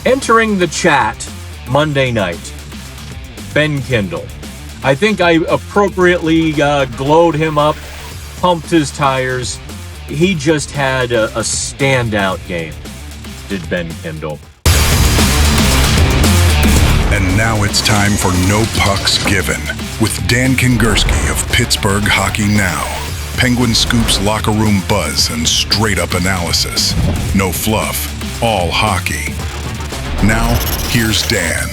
Entering the chat Monday night, Ben Kindel. I think I appropriately glowed him up, pumped his tires. He just had a standout game, did Ben Kindel. And now it's time for No Pucks Given with Dan Kingerski of Pittsburgh Hockey Now. Penguin Scoop's locker room buzz and straight-up analysis. No fluff, all hockey. Now, here's Dan.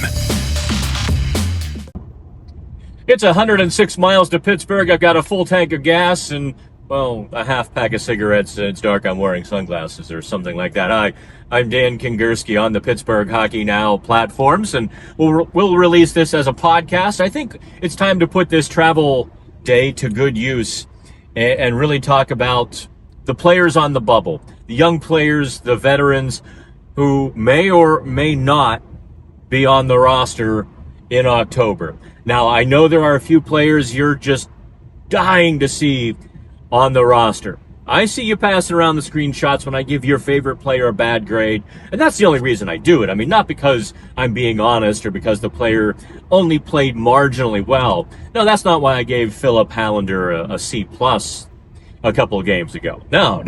It's 106 miles to Pittsburgh. I've got a full tank of gas and, well, a half pack of cigarettes. It's dark. I'm wearing sunglasses or something like that. Hi, I'm Dan Kingerski on the Pittsburgh Hockey Now platforms, and we'll release this as a podcast. I think it's time to put this travel day to good use and really talk about the players on the bubble, the young players, the veterans who may or may not be on the roster in October. Now, I know there are a few players you're just dying to see on the roster. I see you passing around the screenshots when I give your favorite player a bad grade, and that's the only reason I do it. I mean, not because I'm being honest or because the player only played marginally well. No, that's not why I gave Philip Hallander a C+ a couple of games ago. No.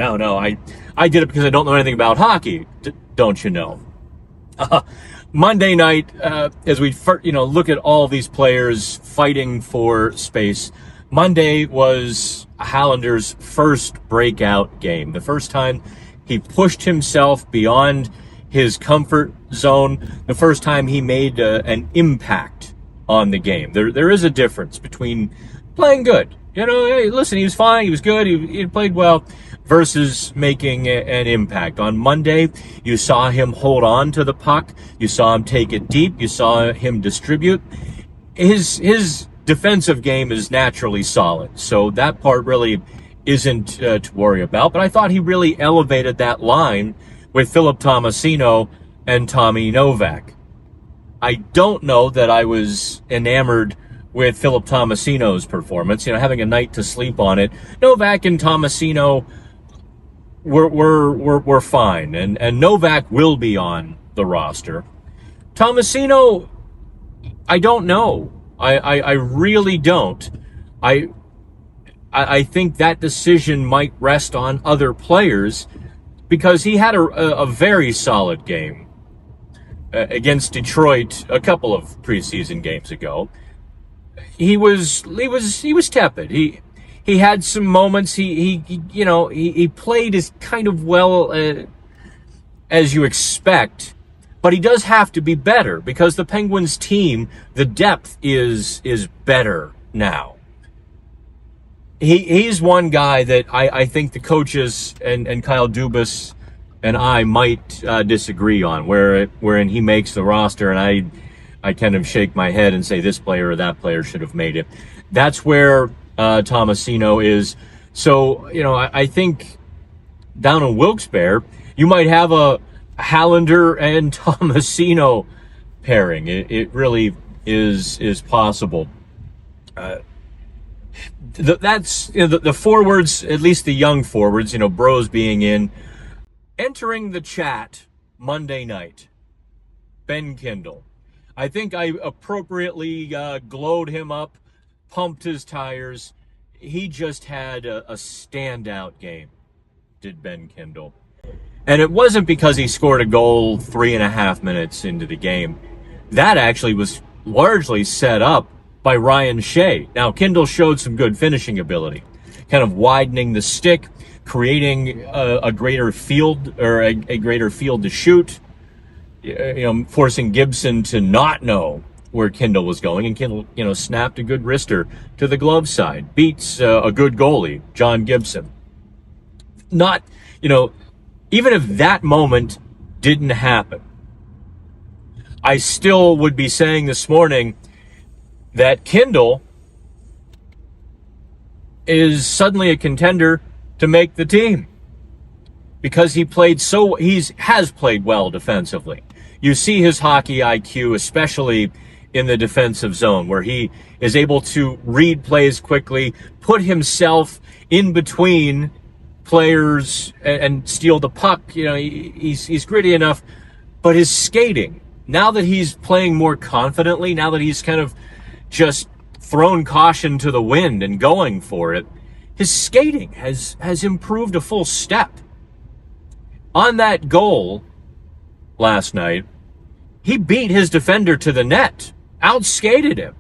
I did it because I don't know anything about hockey, don't you know? Monday night, as we look at all these players fighting for space, Monday was Hallander's first breakout game. The first time he pushed himself beyond his comfort zone. The first time he made an impact on the game. There is a difference between playing good. Hey, listen, he was fine, he was good, he played well, versus making an impact. On Monday, you saw him hold on to the puck, you saw him take it deep, you saw him distribute. His defensive game is naturally solid, so that part really isn't to worry about, but I thought he really elevated that line with Philip Thomasino and Tommy Novak. I don't know that I was enamored with Philip Thomasino's performance, having a night to sleep on it. Novak and Thomasino were fine, and Novak will be on the roster. Thomasino, I don't know. I really don't. I think that decision might rest on other players because he had a very solid game against Detroit a couple of preseason games ago. He was tepid. He had some moments. He played as kind of well as you expect, but he does have to be better because the Penguins team, the depth is better now. He's one guy that I think the coaches and Kyle Dubas and I might disagree on, wherein he makes the roster and I kind of shake my head and say this player or that player should have made it. That's where Thomasino is. So, I think down in Wilkes-Barre, you might have a Hallander and Thomasino pairing. It really is possible. That's the forwards, at least the young forwards, Bros being in. Entering the chat Monday night, Ben Kindel. I think I appropriately glowed him up, pumped his tires. He just had a standout game, did Ben Kindel. And it wasn't because he scored a goal 3.5 minutes into the game. That actually was largely set up by Ryan Shea. Now, Kindel showed some good finishing ability, kind of widening the stick, creating a greater field or a greater field to shoot. Forcing Gibson to not know where Kindel was going, and Kindel, snapped a good wrister to the glove side, beats a good goalie, John Gibson. Not, even if that moment didn't happen, I still would be saying this morning that Kindel is suddenly a contender to make the team because he has played well defensively. You see his hockey IQ, especially in the defensive zone, where he is able to read plays quickly, put himself in between players and steal the puck. He's gritty enough But his skating, now that he's playing more confidently, now that he's kind of just thrown caution to the wind and going for it, his skating has improved a full step. On that goal last night, he beat his defender to the net, outskated him.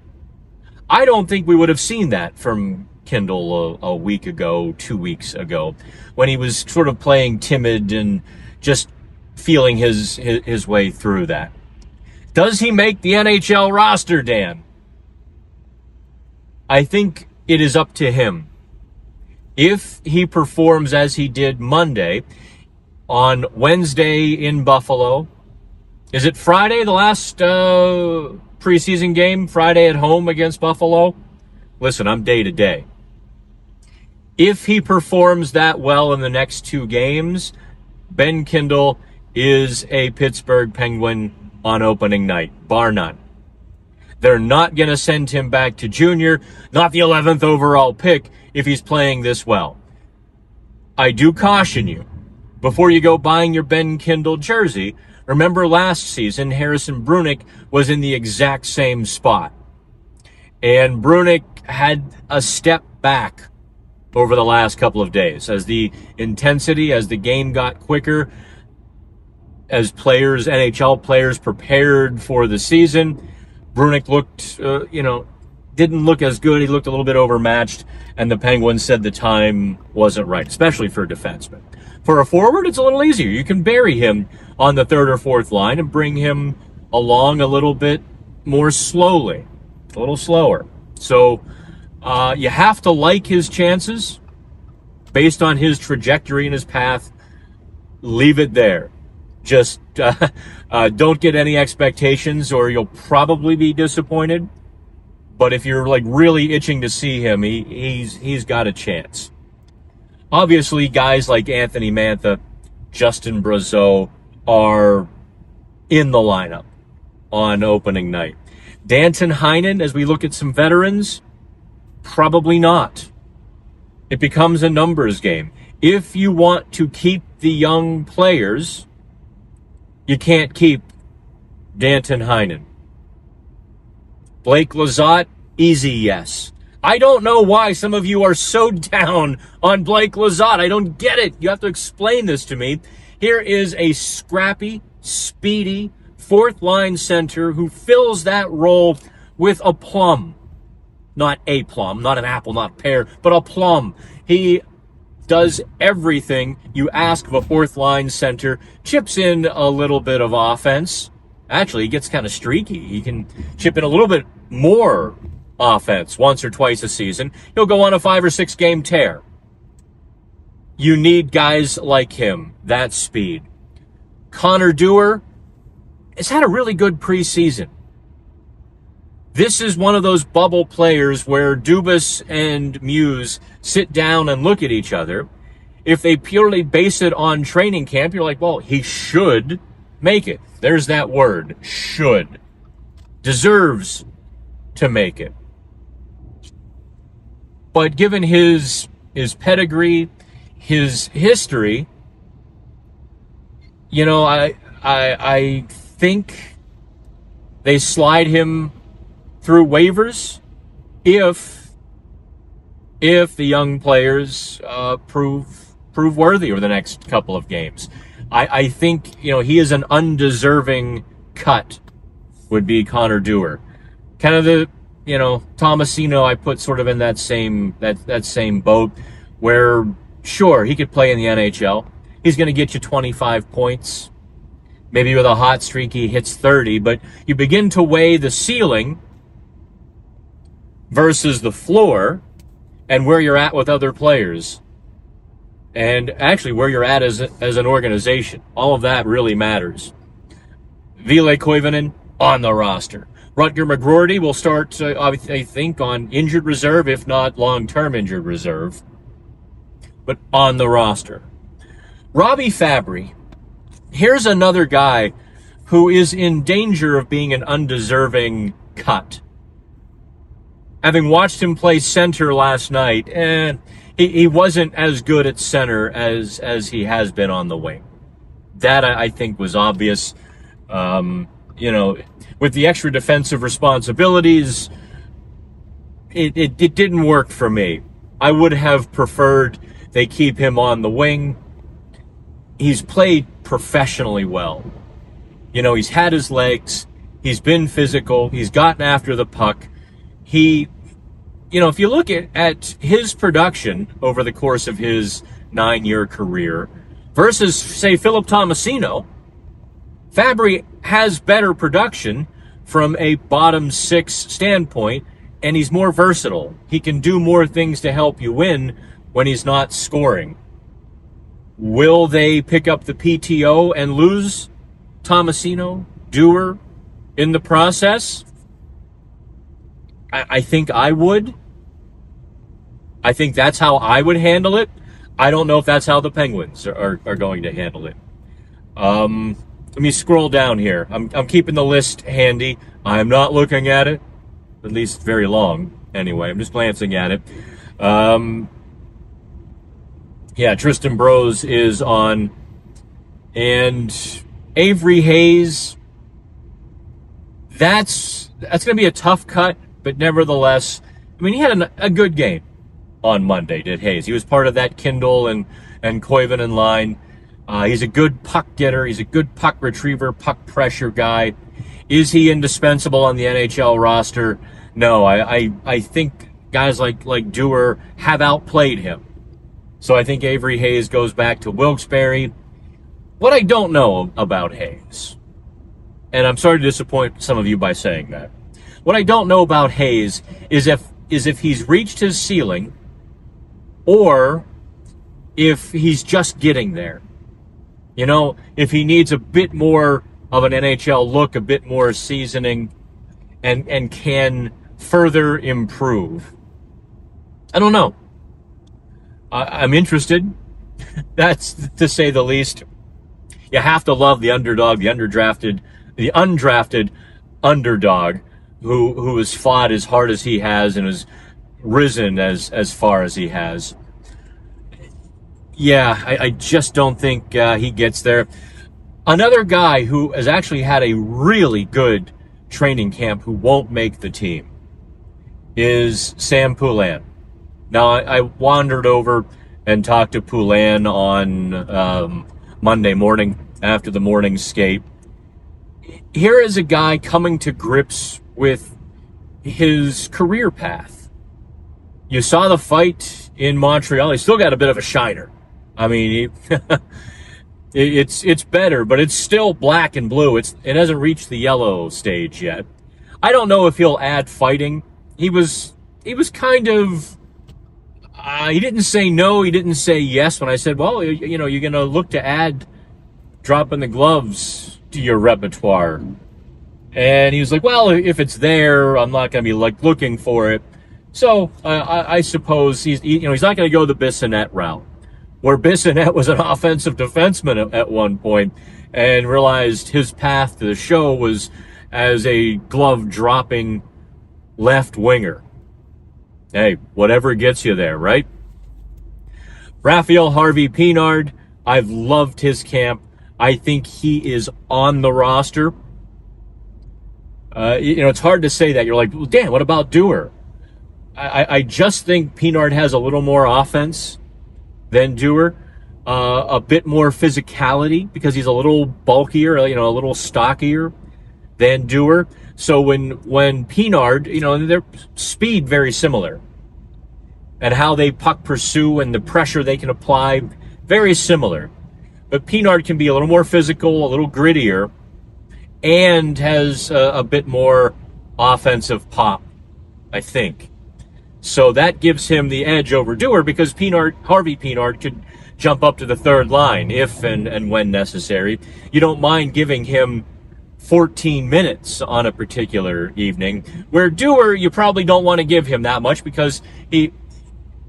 I don't think we would have seen that from Kindel a week ago, 2 weeks ago, when he was sort of playing timid and just feeling his way through that. Does he make the NHL roster, Dan? I think it is up to him. If he performs as he did Monday, on Wednesday in Buffalo, is it Friday, the last preseason game? Friday at home against Buffalo? Listen, I'm day to day. If he performs that well in the next 2 games, Ben Kindel is a Pittsburgh Penguin on opening night, bar none. They're not going to send him back to junior, not the 11th overall pick, if he's playing this well. I do caution you, before you go buying your Ben Kindel jersey, remember last season, Harrison Brunick was in the exact same spot. And Brunick had a step back over the last couple of days. As the intensity, as the game got quicker, as players, NHL players prepared for the season, Brunick looked, didn't look as good. He looked a little bit overmatched, and the Penguins said the time wasn't right, especially for a defenseman. For a forward, it's a little easier. You can bury him on the 3rd or 4th line and bring him along a little bit more slowly, a little slower. So you have to like his chances based on his trajectory and his path. Leave it there. Just don't get any expectations or you'll probably be disappointed. But if you're like really itching to see him, he's got a chance. Obviously, guys like Anthony Mantha, Justin Brazeau are in the lineup on opening night. Danton Heinen, as we look at some veterans, probably not. It becomes a numbers game. If you want to keep the young players, you can't keep Danton Heinen. Blake Lizotte, easy yes. I don't know why some of you are so down on Blake Lizotte. I don't get it. You have to explain this to me. Here is a scrappy, speedy, 4th-line center who fills that role with aplomb. Not a plum, not an apple, not a pear, but a plum. He does everything you ask of a 4th-line center, chips in a little bit of offense. Actually, he gets kind of streaky. He can chip in a little bit more offense once or twice a season. He'll go on a 5 or 6 game tear. You need guys like him, that speed. Connor Doer has had a really good preseason. This is one of those bubble players where Dubas and Muse sit down and look at each other. If they purely base it on training camp, you're like, well, he should make it. There's that word, should. Deserves to make it. But given his pedigree, his history, I think they slide him through waivers if the young players prove worthy over the next couple of games. I think he is an undeserving cut, would be Connor Doer. Kind of the Thomasino I put sort of in that same boat where sure he could play in the NHL. He's going to get you 25 points. Maybe with a hot streak he hits 30, but you begin to weigh the ceiling versus the floor and where you're at with other players. And actually where you're at as an organization. All of that really matters. Ville Koivunen on the roster. Rucker McGroarty will start, I think, on injured reserve, if not long-term injured reserve. But on the roster. Robbie Fabry. Here's another guy who is in danger of being an undeserving cut. Having watched him play center last night, he wasn't as good at center as he has been on the wing. That, I think, was obvious. You know, with the extra defensive responsibilities, it didn't work for me. I would have preferred they keep him on the wing. He's played professionally well. You know, he's had his legs. He's been physical. He's gotten after the puck. You know, if you look at his production over the course of his 9-year career versus, say, Philip Thomasino, Fabry has better production from a bottom six standpoint, and he's more versatile. He can do more things to help you win when he's not scoring. Will they pick up the PTO and lose Thomasino, Doer in the process? I think I would. I think that's how I would handle it. I don't know if that's how the Penguins are going to handle it. Let me scroll down here. I'm keeping the list handy. I'm not looking at it, at least very long. Anyway, I'm just glancing at it. Yeah, Tristan Brose is on. And Avery Hayes, that's going to be a tough cut, but nevertheless, I mean, he had a good game on Monday, did Hayes. He was part of that Kindel and Koivunen line. He's a good puck getter. He's a good puck retriever, puck pressure guy. Is he indispensable on the NHL roster? No, I think guys like Doer have outplayed him. So I think Avery Hayes goes back to Wilkes-Barre. What I don't know about Hayes, and I'm sorry to disappoint some of you by saying that, what I don't know about Hayes is if he's reached his ceiling or if he's just getting there. You know, if he needs a bit more of an NHL look, a bit more seasoning, and can further improve. I don't know. I'm interested. That's to say the least. You have to love the underdog, the undrafted underdog who has fought as hard as he has and has risen as far as he has. Yeah, I just don't think he gets there. Another guy who has actually had a really good training camp who won't make the team is Sam Poulin. Now, I wandered over and talked to Poulin on Monday morning after the morning skate. Here is a guy coming to grips with his career path. You saw the fight in Montreal. He still got a bit of a shiner. I mean, it's better, but it's still black and blue. It hasn't reached the yellow stage yet. I don't know if he'll add fighting. He was kind of. He didn't say no. He didn't say yes when I said, well, you know, you're going to look to add dropping the gloves to your repertoire. And he was like, well, if it's there, I'm not going to be looking for it. So I suppose he's not going to go the Bissonnette route, where Bissonnette was an offensive defenseman at one point and realized his path to the show was as a glove-dropping left winger. Hey, whatever gets you there, right? Rafael Harvey-Pinard, I've loved his camp. I think he is on the roster. It's hard to say that. You're like, well, Dan, what about Doer? I just think Pinard has a little more offense than Doer, a bit more physicality because he's a little bulkier, a little stockier than Doer. So when Pinard, their speed very similar, and how they puck pursue and the pressure they can apply, very similar. But Pinard can be a little more physical, a little grittier, and has a bit more offensive pop, I think. So that gives him the edge over Doer because Harvey-Pinard could jump up to the third line if and when necessary. You don't mind giving him 14 minutes on a particular evening, where Doer, you probably don't want to give him that much because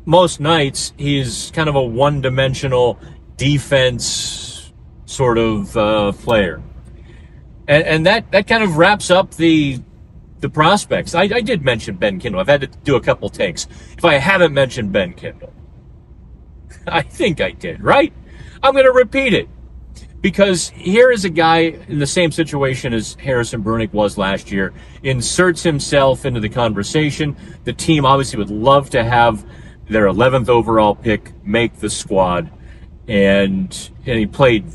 most nights he's kind of a one-dimensional defense sort of player. And that kind of wraps up the prospects. I did mention Ben Kindel. I've had to do a couple takes. If I haven't mentioned Ben Kindel, I think I did, right? I'm going to repeat it. Because here is a guy in the same situation as Harrison Brunick was last year, inserts himself into the conversation. The team obviously would love to have their 11th overall pick make the squad, and he played,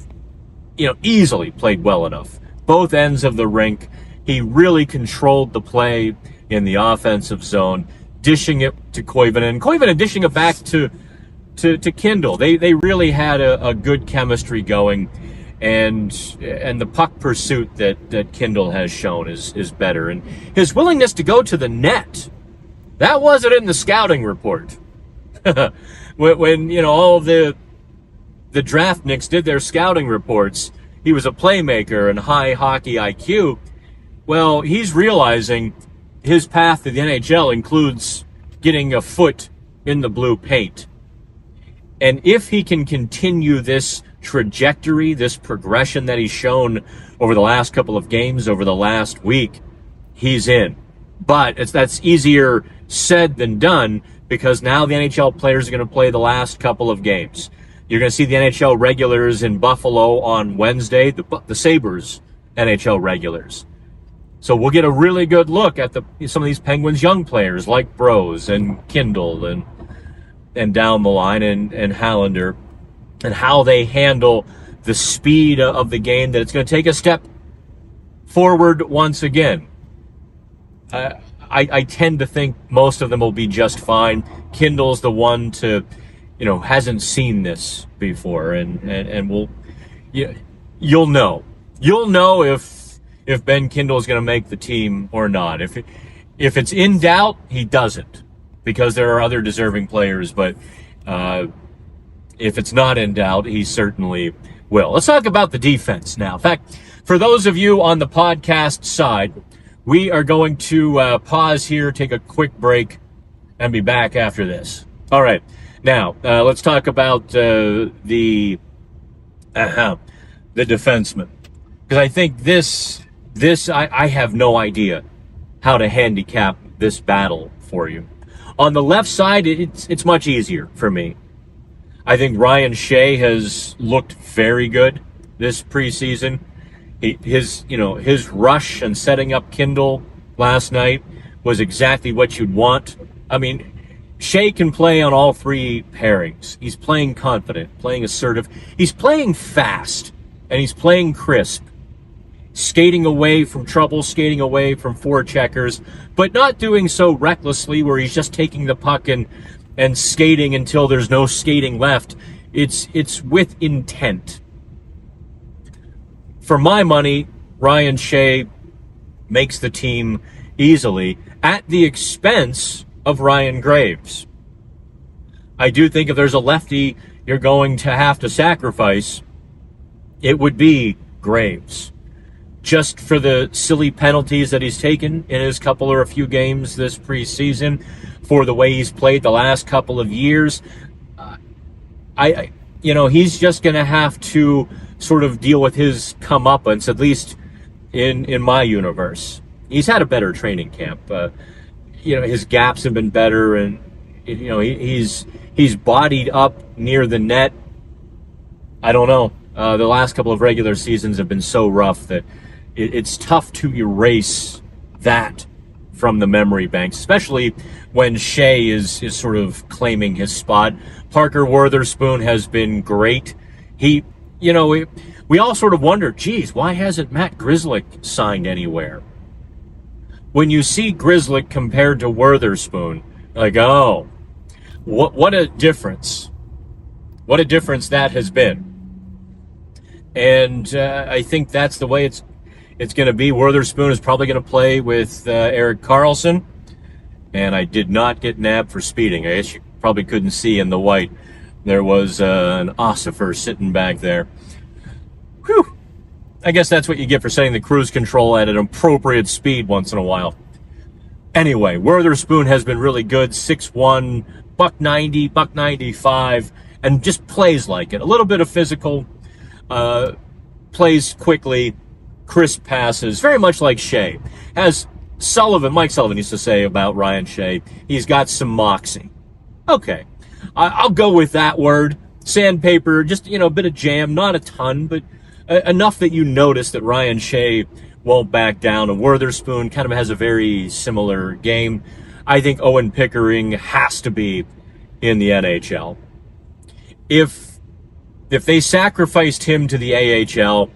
easily played well enough. Both ends of the rink, he really controlled the play in the offensive zone, dishing it to Koivunen, and Koivunen dishing it back to Kindel. They really had a good chemistry going, and the puck pursuit that Kindel has shown is better, and his willingness to go to the net, that wasn't in the scouting report. when all of the draftniks did their scouting reports, he was a playmaker and high hockey IQ. Well, he's realizing his path to the NHL includes getting a foot in the blue paint. And if he can continue this trajectory, this progression that he's shown over the last couple of games, over the last week, he's in. But that's easier said than done, because now the NHL players are going to play the last couple of games. You're going to see the NHL regulars in Buffalo on Wednesday, the Sabres NHL regulars. So we'll get a really good look at some of these Penguins young players like Bros and Kindel and down the line and Hallander, and how they handle the speed of the game, that it's going to take a step forward once again. I tend to think most of them will be just fine. Kindel's the one to, hasn't seen this before, and you'll know. You'll know if Ben Kindel is going to make the team or not. If it's in doubt, he doesn't, because there are other deserving players. But if it's not in doubt, he certainly will. Let's talk about the defense now. In fact, for those of you on the podcast side, we are going to pause here, take a quick break, and be back after this. All right. Now, let's talk about the defensemen. Because I think I have no idea how to handicap this battle for you. On the left side, it's much easier for me. I think Ryan Shea has looked very good this preseason. His rush and setting up Kindel last night was exactly what you'd want. I mean, Shea can play on all three pairings. He's playing confident, playing assertive. He's playing fast, and he's playing crisp. Skating away from trouble, skating away from forecheckers, but not doing so recklessly where he's just taking the puck and skating until there's no skating left. It's with intent. For my money, Ryan Shea makes the team easily at the expense of Ryan Graves. I do think if there's a lefty you're going to have to sacrifice, it would be Graves. Just for the silly penalties that he's taken in his couple or a few games this preseason, for the way he's played the last couple of years, he's just going to have to sort of deal with his comeuppance, at least in my universe. He's had a better training camp. His gaps have been better, and he's bodied up near the net. I don't know. The last couple of regular seasons have been so rough that it's tough to erase that from the memory banks, especially when Shea is sort of claiming his spot. Parker Wotherspoon has been great. We all sort of wonder, geez, why hasn't Matt Grzelcyk signed anywhere? When you see Grzelcyk compared to Wotherspoon, like, oh, what a difference. What a difference that has been. And I think that's the way it's going to be. Wotherspoon is probably going to play with Erik Karlsson. And I did not get nabbed for speeding. I guess you probably couldn't see in the white. There was an ossifer sitting back there. Whew. I guess that's what you get for setting the cruise control at an appropriate speed once in a while. Anyway, Wotherspoon has been really good. 6'1", $190, $195, and just plays like it. A little bit of physical, plays quickly, crisp passes, very much like Shea. As Mike Sullivan used to say about Ryan Shea, he's got some moxie. Okay, I'll go with that word. Sandpaper, just, a bit of jam, not a ton, but enough that you notice that Ryan Shea won't back down, and Witherspoon kind of has a very similar game. I think Owen Pickering has to be in the NHL. If they sacrificed him to the AHL,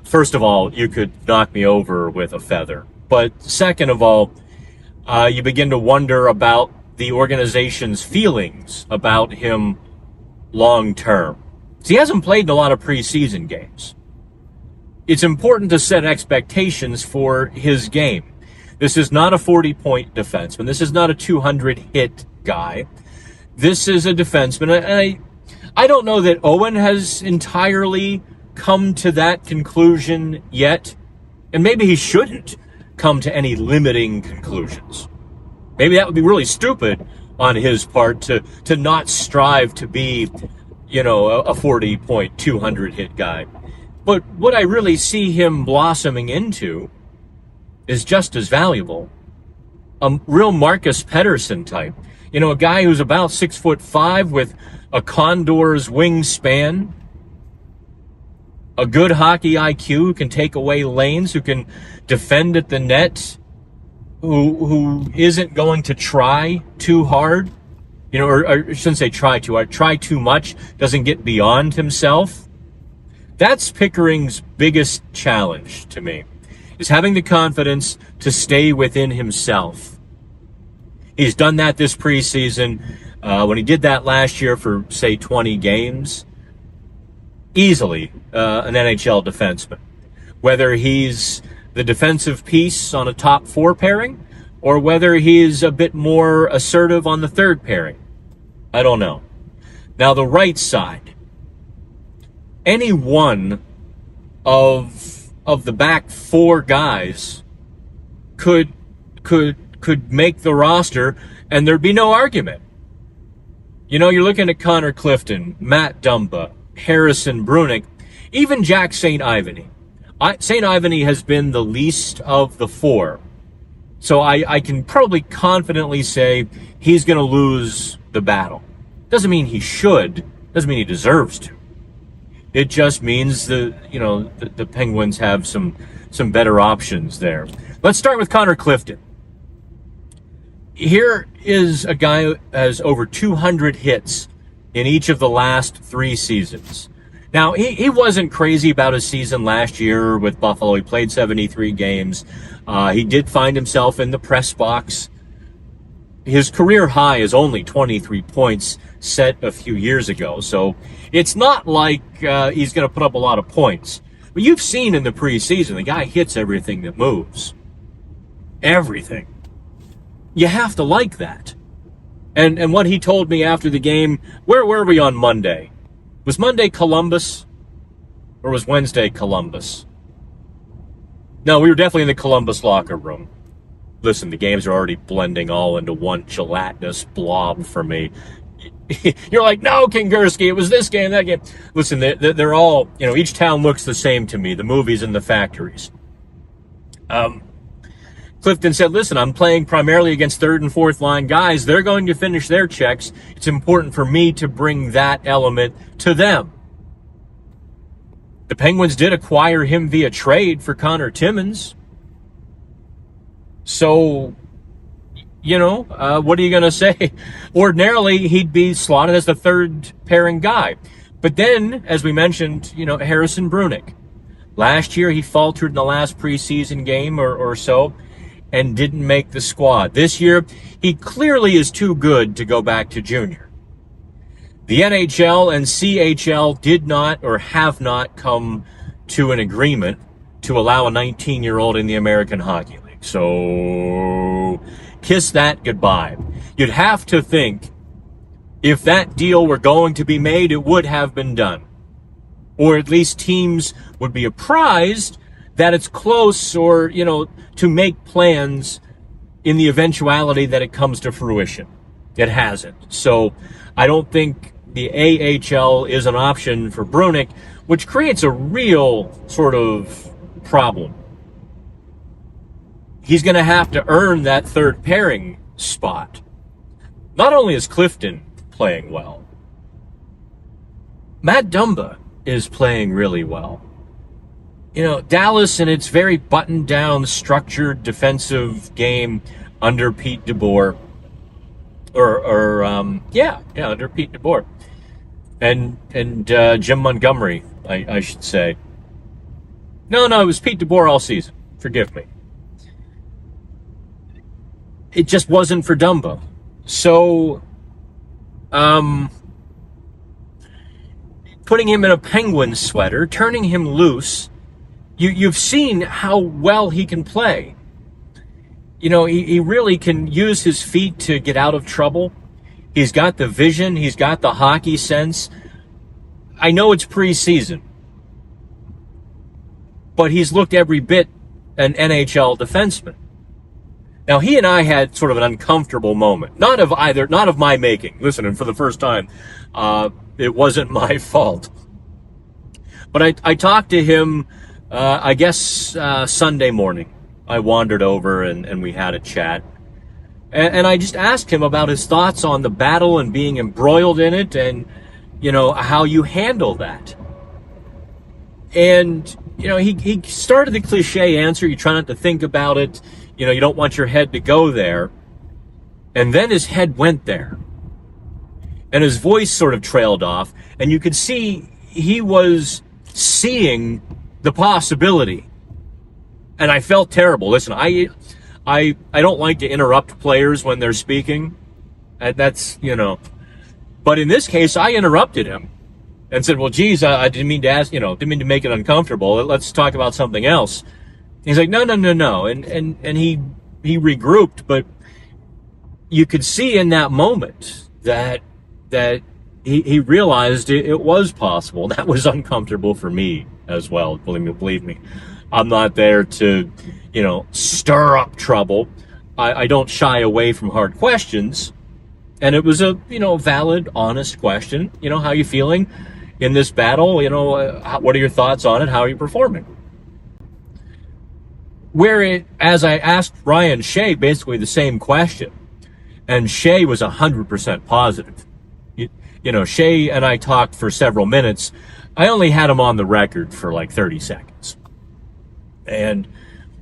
first of all, you could knock me over with a feather. But second of all, you begin to wonder about the organization's feelings about him long term. So he hasn't played in a lot of preseason games. It's important to set expectations for his game. This is not a 40-point defenseman. This is not a 200-hit guy. This is a defenseman. And I don't know that Owen has entirely come to that conclusion yet. And maybe he shouldn't come to any limiting conclusions. Maybe that would be really stupid on his part to not strive to be, a 40-point, 200-hit guy. But what I really see him blossoming into is just as valuable. A real Marcus Pettersson type. A guy who's about 6'5" with a condor's wingspan, a good hockey IQ, who can take away lanes, who can defend at the net, who isn't going to try too hard, or I shouldn't say try too hard, try too much, doesn't get beyond himself. That's Pickering's biggest challenge to me, is having the confidence to stay within himself. He's done that this preseason. When he did that last year for, say, 20 games, easily an NHL defenseman. Whether he's the defensive piece on a top 4 pairing, or whether he's a bit more assertive on the 3rd pairing, I don't know. Now, the right side. Any one of the back 4 guys could make the roster, and there'd be no argument. You're looking at Connor Clifton, Matt Dumba, Harrison Brunick, even Jack St. Ivany. St. Ivany has been the least of the 4. So I can probably confidently say he's going to lose the battle. Doesn't mean he should. Doesn't mean he deserves to. It just means the Penguins have some better options there. Let's start with Connor Clifton. Here is a guy who has over 200 hits in each of the last 3 seasons. Now, he wasn't crazy about his season last year with Buffalo. He played 73 games. He did find himself in the press box. His career high is only 23 points set a few years ago. So it's not like he's going to put up a lot of points. But you've seen in the preseason, the guy hits everything that moves. Everything. You have to like that. And what he told me after the game, where were we on Monday? Was Monday Columbus? Or was Wednesday Columbus? No, we were definitely in the Columbus locker room. Listen, the games are already blending all into one gelatinous blob for me. You're like, no, Kingerski, it was this game, that game. Listen, they're all, each town looks the same to me, the movies and the factories. Clifton said, listen, I'm playing primarily against 3rd and 4th line guys. They're going to finish their checks. It's important for me to bring that element to them. The Penguins did acquire him via trade for Connor Timmins. So, what are you going to say? Ordinarily, he'd be slotted as the 3rd pairing guy. But then, as we mentioned, Harrison Brunick. Last year, he faltered in the last preseason game or so and didn't make the squad. This year, he clearly is too good to go back to junior. The NHL and CHL did not or have not come to an agreement to allow a 19-year-old in the American Hockey League. So, kiss that goodbye. You'd have to think if that deal were going to be made, it would have been done. Or at least teams would be apprised that it's close or, to make plans in the eventuality that it comes to fruition. It hasn't. So I don't think the AHL is an option for Brunick, which creates a real sort of problem. He's going to have to earn that 3rd pairing spot. Not only is Clifton playing well, Matt Dumba is playing really well. You know, Dallas in its very buttoned down, structured defensive game under Pete DeBoer, under Pete DeBoer, and Jim Montgomery, I should say. No, it was Pete DeBoer all season. Forgive me. It just wasn't for Dumba. So, putting him in a Penguin sweater, turning him loose, you've seen how well he can play. You know, he really can use his feet to get out of trouble. He's got the vision. He's got the hockey sense. I know it's preseason, but he's looked every bit an NHL defenseman. Now, he and I had sort of an uncomfortable moment. Not of my making. Listen, and for the first time, it wasn't my fault. But I talked to him, Sunday morning. I wandered over and we had a chat. And I just asked him about his thoughts on the battle and being embroiled in it and, you know, how you handle that. And, you know, he started the cliche answer. You try not to think about it. You know, you don't want your head to go there. And then his head went there. And his voice sort of trailed off. And you could see he was seeing the possibility. And I felt terrible. Listen, I don't like to interrupt players when they're speaking. That's, you know. But in this case, I interrupted him and said, well, geez, I didn't mean to ask, you know, didn't mean to make it uncomfortable. Let's talk about something else. He's like, no. And he regrouped, but you could see in that moment that he realized it was possible. That was uncomfortable for me as well. Believe me. I'm not there to, you know, stir up trouble. I don't shy away from hard questions. And it was a, you know, valid, honest question. You know, how are you feeling in this battle? You know, what are your thoughts on it? How are you performing? As I asked Ryan Shea basically the same question, and Shea was 100% positive. You know, Shea and I talked for several minutes. I only had him on the record for like 30 seconds. And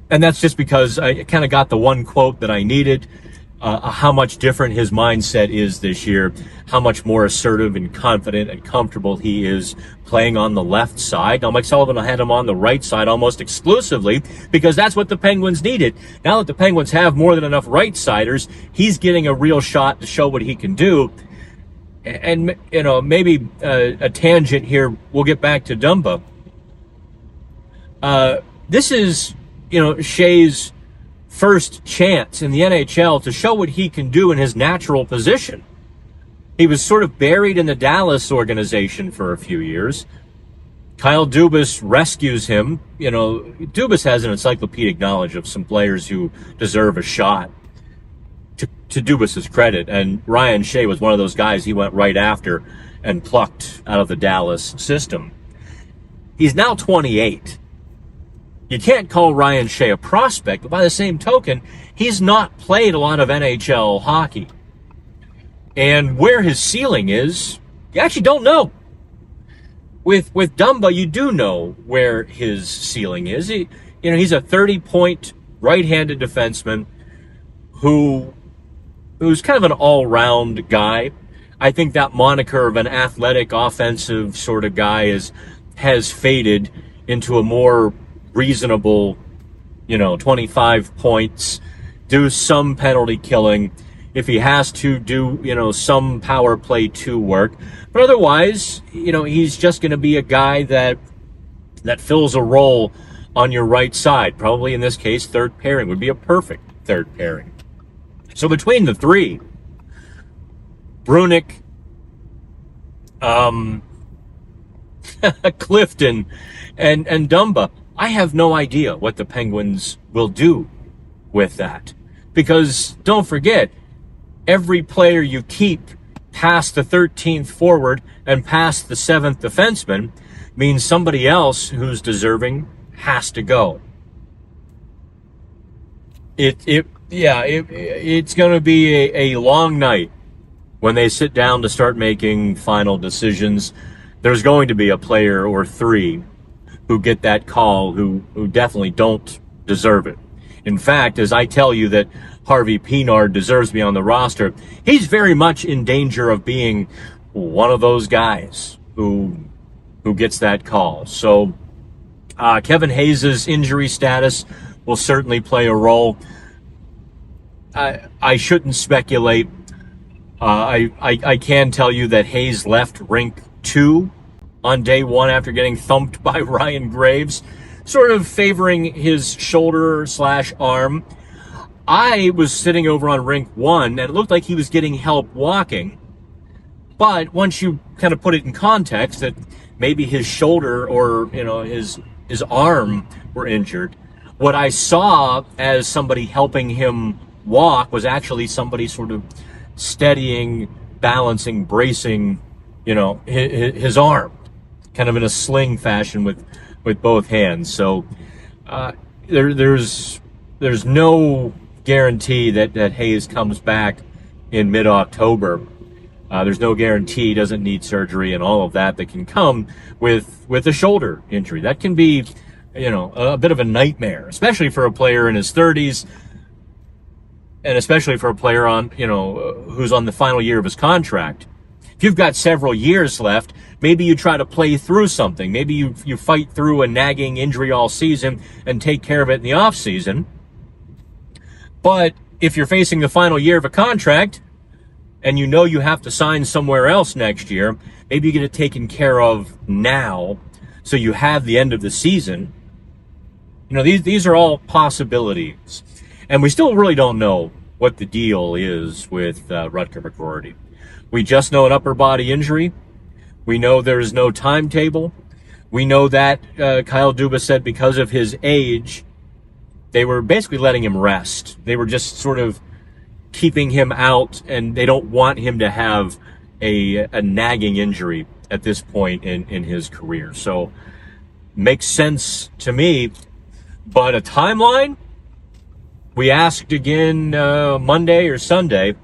that's just because I kind of got the one quote that I needed, how much different his mindset is this year, how much more assertive and confident and comfortable he is playing on the left side. Now, Mike Sullivan had him on the right side almost exclusively because that's what the Penguins needed. Now that the Penguins have more than enough right-siders, he's getting a real shot to show what he can do. And, you know, maybe a tangent here, we'll get back to Dumba. This is, you know, Shea's first chance in the NHL to show what he can do in his natural position. He was sort of buried in the Dallas organization for a few years. Kyle Dubas rescues him. You know, Dubas has an encyclopedic knowledge of some players who deserve a shot, to Dubas's credit. And Ryan Shea was one of those guys he went right after and plucked out of the Dallas system. He's now 28. You can't call Ryan Shea a prospect, but by the same token, he's not played a lot of NHL hockey. And where his ceiling is, you actually don't know. With Dumba, you do know where his ceiling is. He's a 30-point right-handed defenseman who's kind of an all-round guy. I think that moniker of an athletic, offensive sort of guy has faded into a more reasonable, 25 points, do some penalty killing. If he has to do, some power play 2 work. But otherwise, he's just going to be a guy that fills a role on your right side. Probably in this case, third pairing would be a perfect third pairing. So between the three, Brunick, Clifton, and Dumba, I have no idea what the Penguins will do with that. Because don't forget, every player you keep past the 13th forward and past the 7th defenseman means somebody else who's deserving has to go. It's going to be a long night when they sit down to start making final decisions. there's going to be a player or three who get that call who definitely don't deserve it. In fact, as I tell you that Harvey-Pinard deserves to be on the roster, he's very much in danger of being one of those guys who gets that call. So Kevin Hayes' injury status will certainly play a role. I shouldn't speculate. I can tell you that Hayes left rink 2 on day 1 after getting thumped by Ryan Graves, sort of favoring his shoulder/arm. I was sitting over on rink 1, and it looked like he was getting help walking. But once you kind of put it in context that maybe his shoulder or, his arm were injured, what I saw as somebody helping him walk was actually somebody sort of steadying, balancing, bracing, his arm, kind of in a sling fashion with both hands. So there's no guarantee that Hayes comes back in mid-October. There's no guarantee he doesn't need surgery and all of that can come with a shoulder injury. That can be, a bit of a nightmare, especially for a player in his 30s, and especially for a player on, who's on the final year of his contract. If you've got several years left, maybe you try to play through something. Maybe you fight through a nagging injury all season and take care of it in the off season. But if you're facing the final year of a contract and you have to sign somewhere else next year, maybe you get it taken care of now so you have the end of the season. These are all possibilities. And we still really don't know what the deal is with Rucker McGroarty. We just know an upper body injury. We know there is no timetable. We know that Kyle Dumba said because of his age, they were basically letting him rest. They were just sort of keeping him out, and they don't want him to have a nagging injury at this point in his career. So makes sense to me. But a timeline? We asked again Monday or Sunday.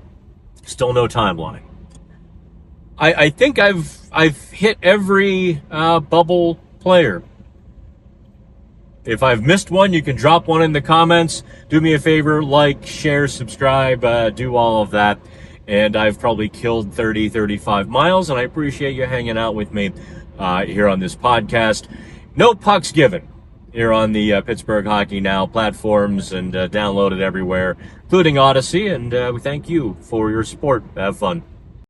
Still no timeline. I think I've hit every bubble player. If I've missed one, you can drop one in the comments. Do me a favor, like, share, subscribe, do all of that. And I've probably killed 30, 35 miles, and I appreciate you hanging out with me here on this podcast. No pucks given here on the Pittsburgh Hockey Now platforms, and download it everywhere, including Odyssey. And we thank you for your support. Have fun.